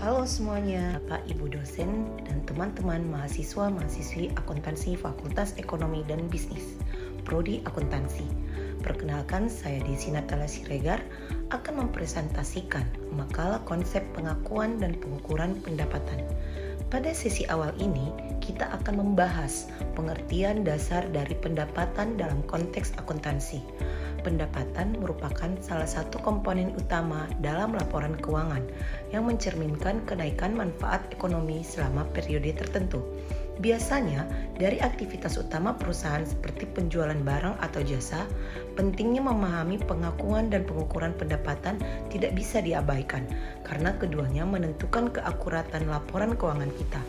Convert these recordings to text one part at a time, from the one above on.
Halo semuanya, Bapak Ibu dosen dan teman-teman mahasiswa-mahasiswi akuntansi Fakultas Ekonomi dan Bisnis, Prodi Akuntansi. Perkenalkan, saya Desi Natala Siregar akan mempresentasikan makalah konsep pengakuan dan pengukuran pendapatan. Pada sesi awal ini, kita akan membahas pengertian dasar dari pendapatan dalam konteks akuntansi. Pendapatan merupakan salah satu komponen utama dalam laporan keuangan yang mencerminkan kenaikan manfaat ekonomi selama periode tertentu. Biasanya, dari aktivitas utama perusahaan seperti penjualan barang atau jasa, pentingnya memahami pengakuan dan pengukuran pendapatan tidak bisa diabaikan karena keduanya menentukan keakuratan laporan keuangan kita.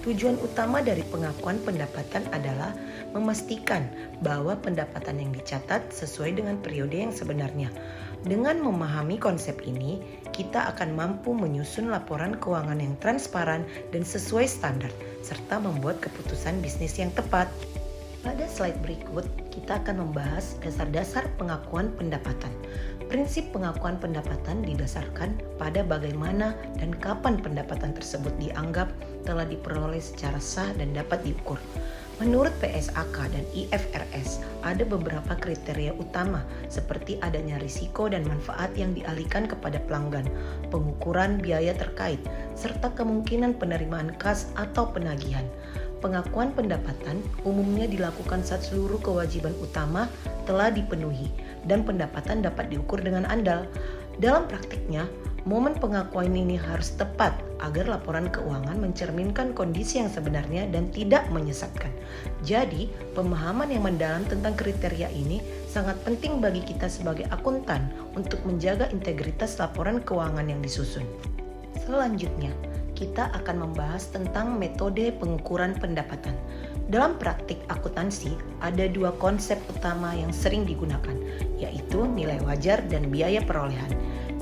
Tujuan utama dari pengakuan pendapatan adalah memastikan bahwa pendapatan yang dicatat sesuai dengan periode yang sebenarnya. Dengan memahami konsep ini, kita akan mampu menyusun laporan keuangan yang transparan dan sesuai standar, serta membuat keputusan bisnis yang tepat. Pada slide berikut, kita akan membahas dasar-dasar pengakuan pendapatan. Prinsip pengakuan pendapatan didasarkan pada bagaimana dan kapan pendapatan tersebut dianggap telah diperoleh secara sah dan dapat diukur. Menurut PSAK dan IFRS, ada beberapa kriteria utama seperti adanya risiko dan manfaat yang dialihkan kepada pelanggan, pengukuran biaya terkait, serta kemungkinan penerimaan kas atau penagihan. Pengakuan pendapatan umumnya dilakukan saat seluruh kewajiban utama telah dipenuhi dan pendapatan dapat diukur dengan andal. Dalam praktiknya, momen pengakuan ini harus tepat agar laporan keuangan mencerminkan kondisi yang sebenarnya dan tidak menyesatkan. Jadi, pemahaman yang mendalam tentang kriteria ini sangat penting bagi kita sebagai akuntan untuk menjaga integritas laporan keuangan yang disusun. Selanjutnya, kita akan membahas tentang metode pengukuran pendapatan. Dalam praktik akuntansi, ada dua konsep utama yang sering digunakan, yaitu nilai wajar dan biaya perolehan.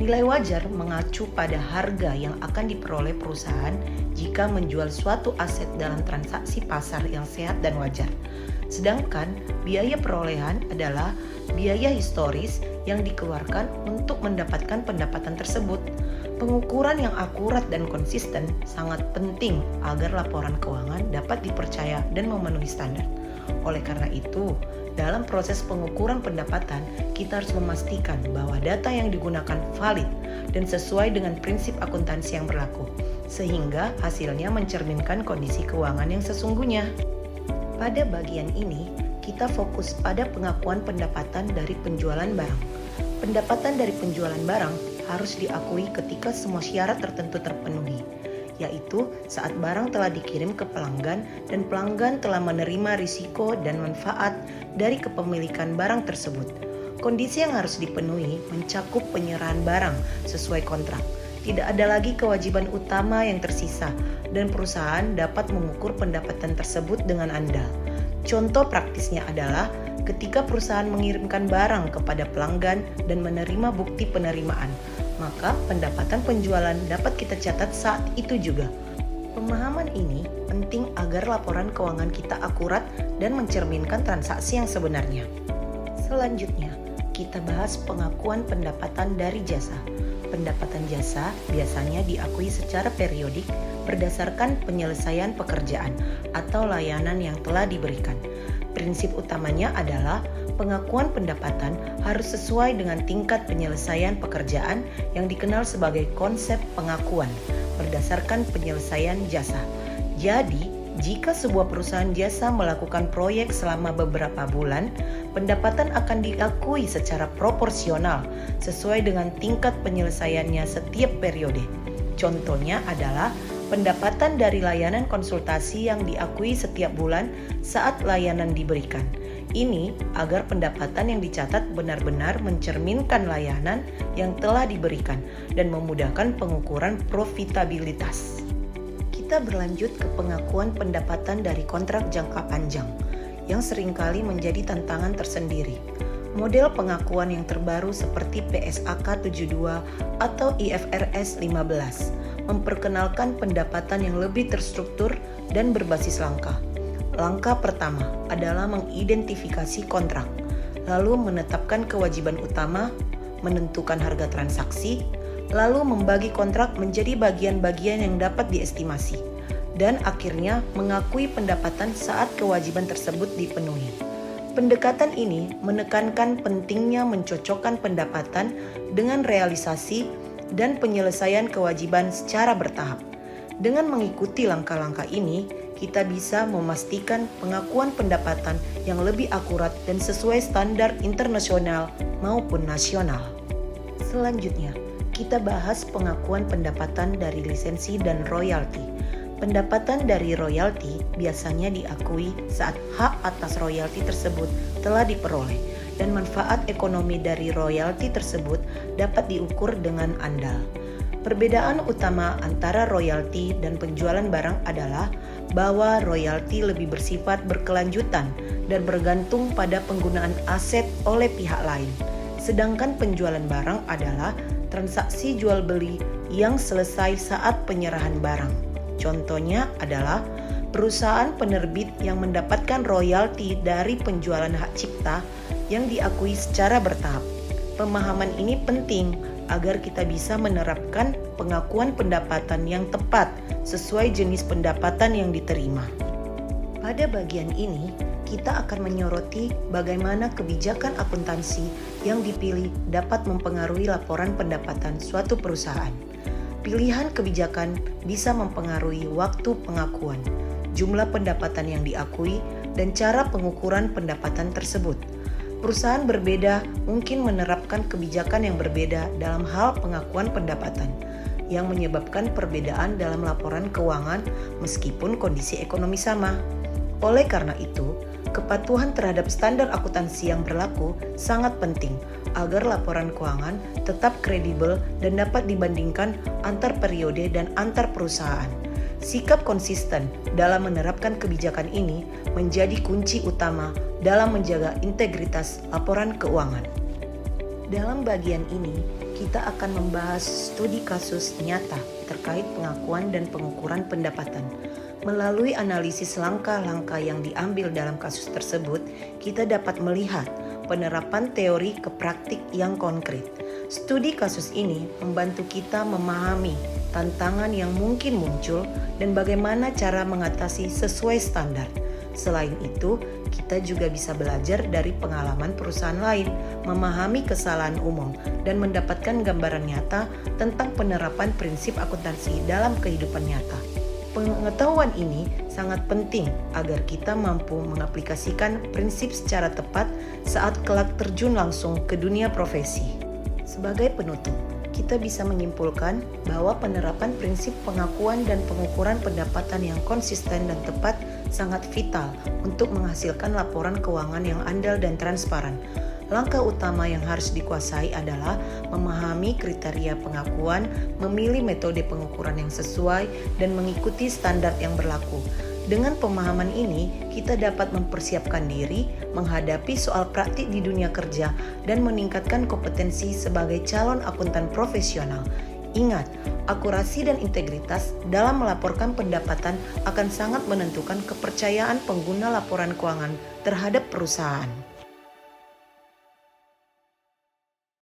Nilai wajar mengacu pada harga yang akan diperoleh perusahaan jika menjual suatu aset dalam transaksi pasar yang sehat dan wajar. Sedangkan biaya perolehan adalah biaya historis yang dikeluarkan untuk mendapatkan pendapatan tersebut. Pengukuran yang akurat dan konsisten sangat penting agar laporan keuangan dapat dipercaya dan memenuhi standar. Oleh karena itu, dalam proses pengukuran pendapatan, kita harus memastikan bahwa data yang digunakan valid dan sesuai dengan prinsip akuntansi yang berlaku, sehingga hasilnya mencerminkan kondisi keuangan yang sesungguhnya. Pada bagian ini, kita fokus pada pengakuan pendapatan dari penjualan barang. Pendapatan dari penjualan barang harus diakui ketika semua syarat tertentu terpenuhi, yaitu saat barang telah dikirim ke pelanggan dan pelanggan telah menerima risiko dan manfaat dari kepemilikan barang tersebut. Kondisi yang harus dipenuhi mencakup penyerahan barang sesuai kontrak. Tidak ada lagi kewajiban utama yang tersisa dan perusahaan dapat mengukur pendapatan tersebut dengan andal. Contoh praktisnya adalah ketika perusahaan mengirimkan barang kepada pelanggan dan menerima bukti penerimaan, maka pendapatan penjualan dapat kita catat saat itu juga. Pemahaman ini penting agar laporan keuangan kita akurat dan mencerminkan transaksi yang sebenarnya. Selanjutnya, kita bahas pengakuan pendapatan dari jasa. Pendapatan jasa biasanya diakui secara periodik berdasarkan penyelesaian pekerjaan atau layanan yang telah diberikan. Prinsip utamanya adalah pengakuan pendapatan harus sesuai dengan tingkat penyelesaian pekerjaan yang dikenal sebagai konsep pengakuan berdasarkan penyelesaian jasa. Jadi, jika sebuah perusahaan jasa melakukan proyek selama beberapa bulan, pendapatan akan diakui secara proporsional sesuai dengan tingkat penyelesaiannya setiap periode. Contohnya adalah pendapatan dari layanan konsultasi yang diakui setiap bulan saat layanan diberikan. Ini agar pendapatan yang dicatat benar-benar mencerminkan layanan yang telah diberikan dan memudahkan pengukuran profitabilitas. Kita berlanjut ke pengakuan pendapatan dari kontrak jangka panjang, yang seringkali menjadi tantangan tersendiri. Model pengakuan yang terbaru seperti PSAK 72 atau IFRS 15 memperkenalkan pendapatan yang lebih terstruktur dan berbasis langkah. Langkah pertama adalah mengidentifikasi kontrak, lalu menetapkan kewajiban utama, menentukan harga transaksi, lalu membagi kontrak menjadi bagian-bagian yang dapat diestimasi, dan akhirnya mengakui pendapatan saat kewajiban tersebut dipenuhi. Pendekatan ini menekankan pentingnya mencocokkan pendapatan dengan realisasi dan penyelesaian kewajiban secara bertahap. Dengan mengikuti langkah-langkah ini, kita bisa memastikan pengakuan pendapatan yang lebih akurat dan sesuai standar internasional maupun nasional. Selanjutnya, kita bahas pengakuan pendapatan dari lisensi dan royalti. Pendapatan dari royalti biasanya diakui saat hak atas royalti tersebut telah diperoleh dan manfaat ekonomi dari royalti tersebut dapat diukur dengan andal. Perbedaan utama antara royalti dan penjualan barang adalah bahwa royalti lebih bersifat berkelanjutan dan bergantung pada penggunaan aset oleh pihak lain. Sedangkan penjualan barang adalah transaksi jual beli yang selesai saat penyerahan barang. Contohnya adalah perusahaan penerbit yang mendapatkan royalti dari penjualan hak cipta yang diakui secara bertahap. Pemahaman ini penting agar kita bisa menerapkan pengakuan pendapatan yang tepat sesuai jenis pendapatan yang diterima. Pada bagian ini, kita akan menyoroti bagaimana kebijakan akuntansi yang dipilih dapat mempengaruhi laporan pendapatan suatu perusahaan. Pilihan kebijakan bisa mempengaruhi waktu pengakuan, jumlah pendapatan yang diakui, dan cara pengukuran pendapatan tersebut. Perusahaan berbeda mungkin menerapkan kebijakan yang berbeda dalam hal pengakuan pendapatan, yang menyebabkan perbedaan dalam laporan keuangan meskipun kondisi ekonomi sama. Oleh karena itu, kepatuhan terhadap standar akuntansi yang berlaku sangat penting agar laporan keuangan tetap kredibel dan dapat dibandingkan antar periode dan antar perusahaan. Sikap konsisten dalam menerapkan kebijakan ini menjadi kunci utama dalam menjaga integritas laporan keuangan. Dalam bagian ini, kita akan membahas studi kasus nyata terkait pengakuan dan pengukuran pendapatan. Melalui analisis langkah-langkah yang diambil dalam kasus tersebut, kita dapat melihat penerapan teori ke praktik yang konkret. Studi kasus ini membantu kita memahami tantangan yang mungkin muncul dan bagaimana cara mengatasi sesuai standar. Selain itu, kita juga bisa belajar dari pengalaman perusahaan lain, memahami kesalahan umum, dan mendapatkan gambaran nyata tentang penerapan prinsip akuntansi dalam kehidupan nyata. Pengetahuan ini sangat penting agar kita mampu mengaplikasikan prinsip secara tepat saat kelak terjun langsung ke dunia profesi. Sebagai penutup, kita bisa menyimpulkan bahwa penerapan prinsip pengakuan dan pengukuran pendapatan yang konsisten dan tepat sangat vital untuk menghasilkan laporan keuangan yang andal dan transparan. Langkah utama yang harus dikuasai adalah memahami kriteria pengakuan, memilih metode pengukuran yang sesuai, dan mengikuti standar yang berlaku. Dengan pemahaman ini, kita dapat mempersiapkan diri menghadapi soal praktik di dunia kerja dan meningkatkan kompetensi sebagai calon akuntan profesional. Ingat, akurasi dan integritas dalam melaporkan pendapatan akan sangat menentukan kepercayaan pengguna laporan keuangan terhadap perusahaan.